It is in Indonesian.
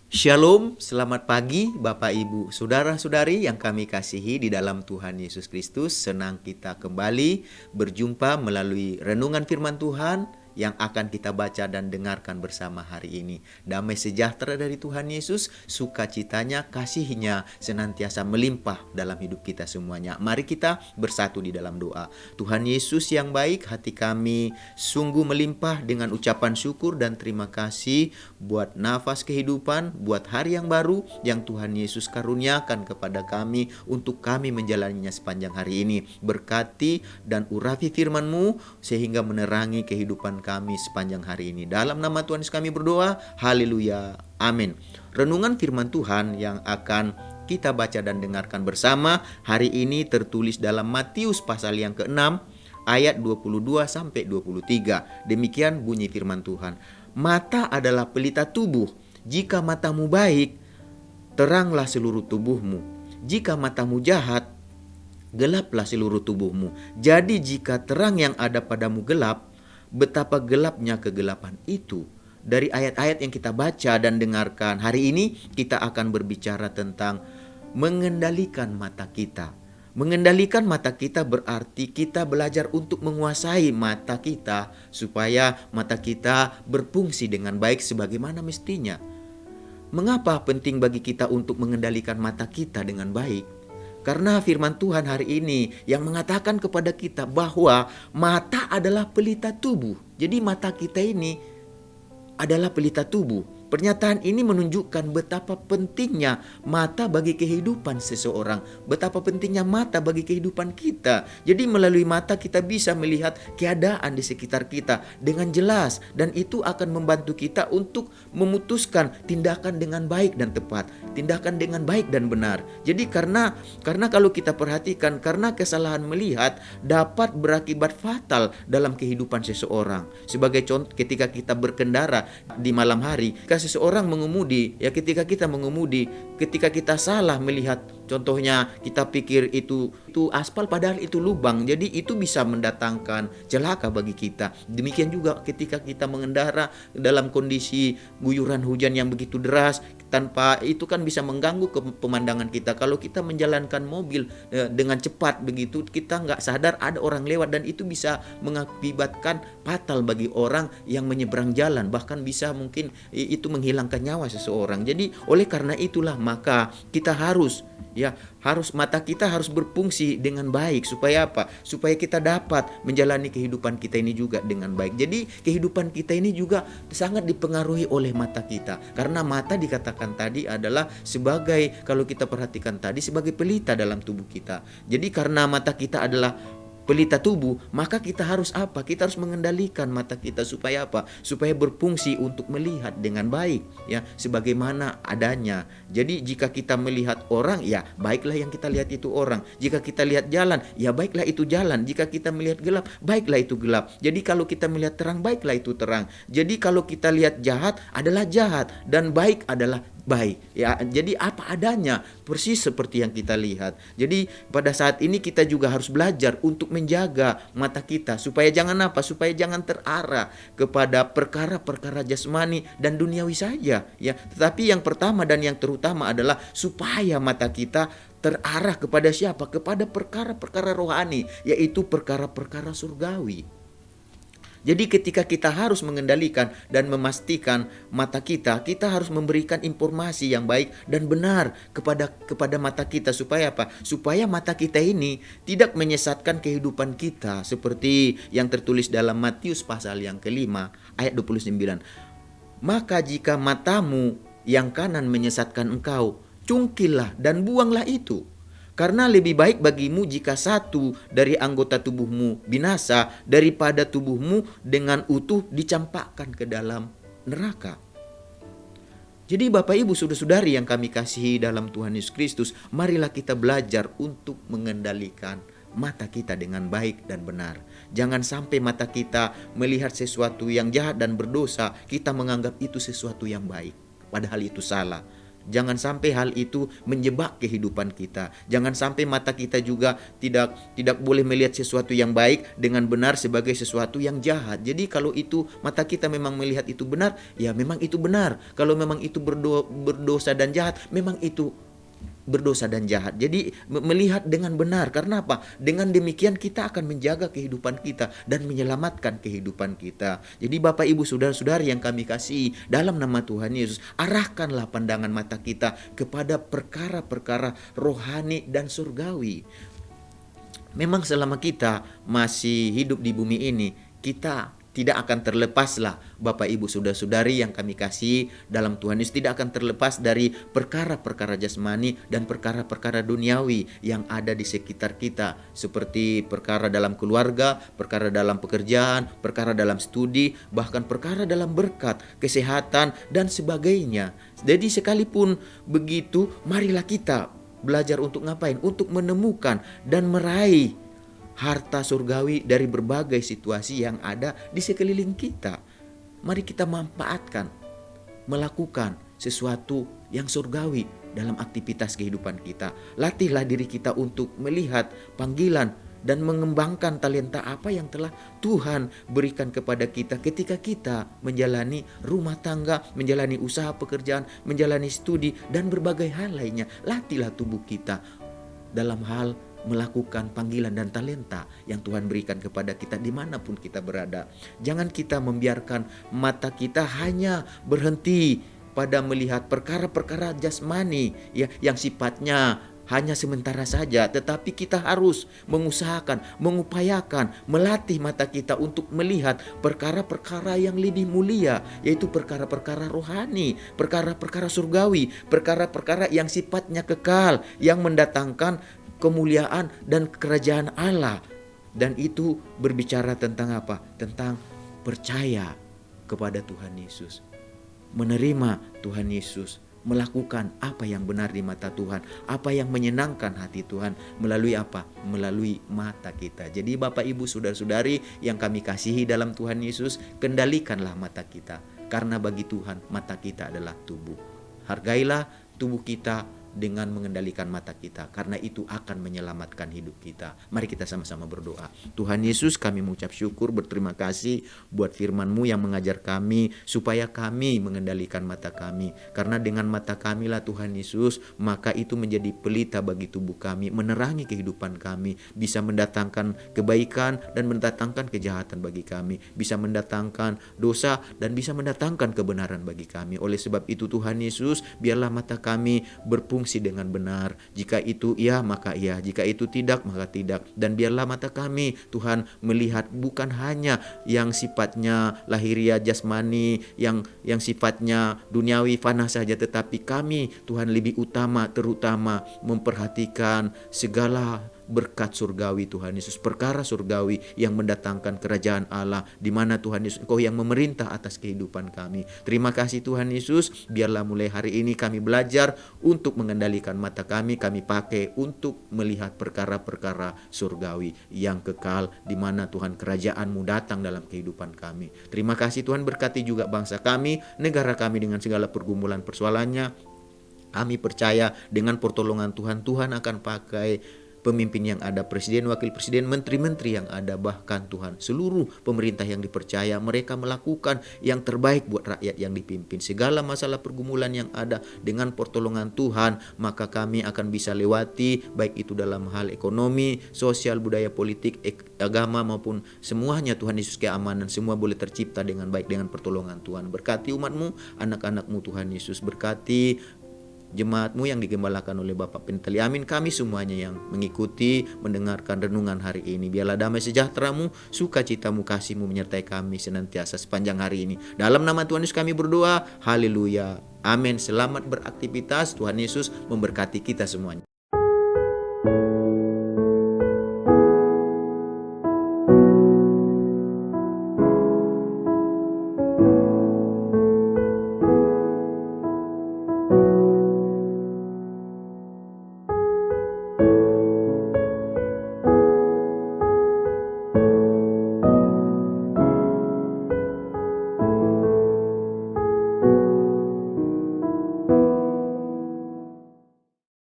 Shalom, selamat pagi Bapak Ibu, Saudara-saudari yang kami kasihi di dalam Tuhan Yesus Kristus. Senang kita kembali berjumpa melalui renungan firman Tuhan yang akan kita baca dan dengarkan bersama hari ini. Damai sejahtera dari Tuhan Yesus, sukacitanya, kasihnya senantiasa melimpah dalam hidup kita semuanya. Mari kita bersatu di dalam doa. Tuhan Yesus yang baik, hati kami sungguh melimpah dengan ucapan syukur dan terima kasih buat nafas kehidupan, buat hari yang baru yang Tuhan Yesus karuniakan kepada kami untuk kami menjalaninya sepanjang hari ini. Berkati dan urapi firman-Mu sehingga menerangi kehidupan kami sepanjang hari ini. Dalam nama Tuhan Yesus kami berdoa, haleluya, amin. Renungan firman Tuhan yang akan kita baca dan dengarkan bersama hari ini tertulis dalam Matius pasal yang ke-6 ayat 22 sampai 23. Demikian bunyi firman Tuhan. Mata adalah pelita tubuh. Jika matamu baik, teranglah seluruh tubuhmu. Jika matamu jahat, gelaplah seluruh tubuhmu. Jadi jika terang yang ada padamu gelap, betapa gelapnya kegelapan itu. Dari ayat-ayat yang kita baca dan dengarkan hari ini, kita akan berbicara tentang mengendalikan mata kita. Mengendalikan mata kita berarti kita belajar untuk menguasai mata kita supaya mata kita berfungsi dengan baik sebagaimana mestinya. Mengapa penting bagi kita untuk mengendalikan mata kita dengan baik? Karena firman Tuhan hari ini yang mengatakan kepada kita bahwa mata adalah pelita tubuh. Jadi mata kita ini adalah pelita tubuh. Pernyataan ini menunjukkan betapa pentingnya mata bagi kehidupan seseorang, betapa pentingnya mata bagi kehidupan kita. Jadi melalui mata kita bisa melihat keadaan di sekitar kita dengan jelas, dan itu akan membantu kita untuk memutuskan tindakan dengan baik dan tepat, tindakan dengan baik dan benar. Jadi karena kalau kita perhatikan, karena kesalahan melihat dapat berakibat fatal dalam kehidupan seseorang. Sebagai contoh, ketika kita berkendara di malam hari, seseorang mengemudi, ya ketika kita mengemudi, ketika kita salah melihat, contohnya kita pikir itu aspal padahal itu lubang, jadi itu bisa mendatangkan celaka bagi kita. Demikian juga ketika kita mengendara dalam kondisi guyuran hujan yang begitu deras, tanpa itu kan bisa mengganggu ke pemandangan kita. Kalau kita menjalankan mobil dengan cepat begitu, kita nggak sadar ada orang lewat, dan itu bisa mengakibatkan fatal bagi orang yang menyeberang jalan, bahkan bisa mungkin itu menghilangkan nyawa seseorang. Jadi oleh karena itulah maka kita harus mata kita harus berfungsi dengan baik. Supaya apa? Supaya kita dapat menjalani kehidupan kita ini juga dengan baik. Jadi kehidupan kita ini juga sangat dipengaruhi oleh mata kita. Karena mata dikatakan tadi adalah sebagai, kalau kita perhatikan tadi, sebagai pelita dalam tubuh kita. Jadi karena mata kita adalah pelita tubuh, maka kita harus apa? Kita harus mengendalikan mata kita supaya apa? Supaya berfungsi untuk melihat dengan baik, ya, sebagaimana adanya. Jadi jika kita melihat orang, ya baiklah yang kita lihat itu orang. Jika kita lihat jalan, ya baiklah itu jalan. Jika kita melihat gelap, baiklah itu gelap. Jadi kalau kita melihat terang, baiklah itu terang. Jadi kalau kita lihat jahat adalah jahat, dan baik adalah baik, ya. Jadi apa adanya, persis seperti yang kita lihat. Jadi pada saat ini kita juga harus belajar untuk menjaga mata kita supaya jangan apa? Supaya jangan terarah kepada perkara-perkara jasmani dan duniawi saja, ya. Tetapi yang pertama dan yang terutama adalah supaya mata kita terarah kepada siapa? Kepada perkara-perkara rohani, yaitu perkara-perkara surgawi. Jadi ketika kita harus mengendalikan dan memastikan mata kita harus memberikan informasi yang baik dan benar kepada mata kita. Supaya apa? Supaya mata kita ini tidak menyesatkan kehidupan kita, seperti yang tertulis dalam Matius pasal yang ke-5 ayat 29. Maka jika matamu yang kanan menyesatkan engkau, cungkillah dan buanglah itu. Karena lebih baik bagimu jika satu dari anggota tubuhmu binasa daripada tubuhmu dengan utuh dicampakkan ke dalam neraka. Jadi Bapak Ibu Saudara-saudari yang kami kasihi dalam Tuhan Yesus Kristus, marilah kita belajar untuk mengendalikan mata kita dengan baik dan benar. Jangan sampai mata kita melihat sesuatu yang jahat dan berdosa, kita menganggap itu sesuatu yang baik, padahal itu salah. Jangan sampai hal itu menjebak kehidupan kita. Jangan sampai mata kita juga tidak boleh melihat sesuatu yang baik dengan benar sebagai sesuatu yang jahat. Jadi kalau itu mata kita memang melihat itu benar, ya memang itu benar. Kalau memang itu berdosa dan jahat, memang itu berdosa dan jahat. Jadi melihat dengan benar. Karena apa? Dengan demikian kita akan menjaga kehidupan kita dan menyelamatkan kehidupan kita. Jadi Bapak Ibu Saudara-saudari yang kami kasihi, dalam nama Tuhan Yesus, arahkanlah pandangan mata kita kepada perkara-perkara rohani dan surgawi. Memang selama kita masih hidup di bumi ini, kita tidak akan terlepaslah, Bapak Ibu Saudara-saudari yang kami kasih dalam Tuhan Yesus, tidak akan terlepas dari perkara-perkara jasmani dan perkara-perkara duniawi yang ada di sekitar kita, seperti perkara dalam keluarga, perkara dalam pekerjaan, perkara dalam studi, bahkan perkara dalam berkat, kesehatan, dan sebagainya. Jadi sekalipun begitu, marilah kita belajar untuk ngapain? Untuk menemukan dan meraih harta surgawi dari berbagai situasi yang ada di sekeliling kita. Mari kita manfaatkan, melakukan sesuatu yang surgawi dalam aktivitas kehidupan kita. Latihlah diri kita untuk melihat panggilan dan mengembangkan talenta apa yang telah Tuhan berikan kepada kita ketika kita menjalani rumah tangga, menjalani usaha pekerjaan, menjalani studi, dan berbagai hal lainnya. Latihlah tubuh kita dalam hal melakukan panggilan dan talenta yang Tuhan berikan kepada kita dimanapun kita berada. Jangan kita membiarkan mata kita hanya berhenti pada melihat perkara-perkara jasmani ya, yang sifatnya hanya sementara saja, tetapi kita harus mengusahakan, mengupayakan, melatih mata kita untuk melihat perkara-perkara yang lebih mulia, yaitu perkara-perkara rohani, perkara-perkara surgawi, perkara-perkara yang sifatnya kekal, yang mendatangkan kemuliaan dan kerajaan Allah. Dan itu berbicara tentang apa? Tentang percaya kepada Tuhan Yesus, menerima Tuhan Yesus, melakukan apa yang benar di mata Tuhan, apa yang menyenangkan hati Tuhan, melalui apa? Melalui mata kita. Jadi Bapak Ibu Saudara-saudari yang kami kasihi dalam Tuhan Yesus, kendalikanlah mata kita, karena bagi Tuhan mata kita adalah tubuh. Hargailah tubuh kita dengan mengendalikan mata kita, karena itu akan menyelamatkan hidup kita. Mari kita sama-sama berdoa. Tuhan Yesus, kami mengucap syukur, berterima kasih buat firman-Mu yang mengajar kami supaya kami mengendalikan mata kami, karena dengan mata kami lah Tuhan Yesus, maka itu menjadi pelita bagi tubuh kami, menerangi kehidupan kami, bisa mendatangkan kebaikan dan mendatangkan kejahatan bagi kami, bisa mendatangkan dosa dan bisa mendatangkan kebenaran bagi kami. Oleh sebab itu Tuhan Yesus, biarlah mata kami berfungsi dengan benar. Jika itu iya, maka iya. Jika itu tidak, maka tidak. Dan biarlah mata kami, Tuhan, melihat bukan hanya yang sifatnya lahiriah jasmani, yang sifatnya duniawi fana saja, tetapi kami, Tuhan, lebih utama, terutama memperhatikan segala berkat surgawi Tuhan Yesus, perkara surgawi yang mendatangkan kerajaan Allah, di mana Tuhan Yesus Engkau yang memerintah atas kehidupan kami. Terima kasih Tuhan Yesus, biarlah mulai hari ini kami belajar untuk mengendalikan mata kami pakai untuk melihat perkara-perkara surgawi yang kekal, di mana Tuhan kerajaan-Mu datang dalam kehidupan kami. Terima kasih Tuhan, berkati juga bangsa kami, negara kami dengan segala pergumulan persoalannya. Kami percaya dengan pertolongan Tuhan, Tuhan akan pakai pemimpin yang ada, presiden, wakil presiden, menteri-menteri yang ada, bahkan Tuhan seluruh pemerintah yang dipercaya, mereka melakukan yang terbaik buat rakyat yang dipimpin. Segala masalah pergumulan yang ada, dengan pertolongan Tuhan, maka kami akan bisa lewati, baik itu dalam hal ekonomi, sosial, budaya, politik, agama, maupun semuanya Tuhan Yesus, keamanan, semua boleh tercipta dengan baik dengan pertolongan Tuhan. Berkati umat-Mu, anak-anak-Mu Tuhan Yesus, berkati jemaat-Mu yang digembalakan oleh Bapak Penteli. Amin. Kami semuanya yang mengikuti, mendengarkan renungan hari ini, biarlah damai sejahtera-Mu, sukacita-Mu, kasih-Mu menyertai kami senantiasa sepanjang hari ini. Dalam nama Tuhan Yesus kami berdoa. Haleluya. Amin. Selamat beraktivitas. Tuhan Yesus memberkati kita semuanya.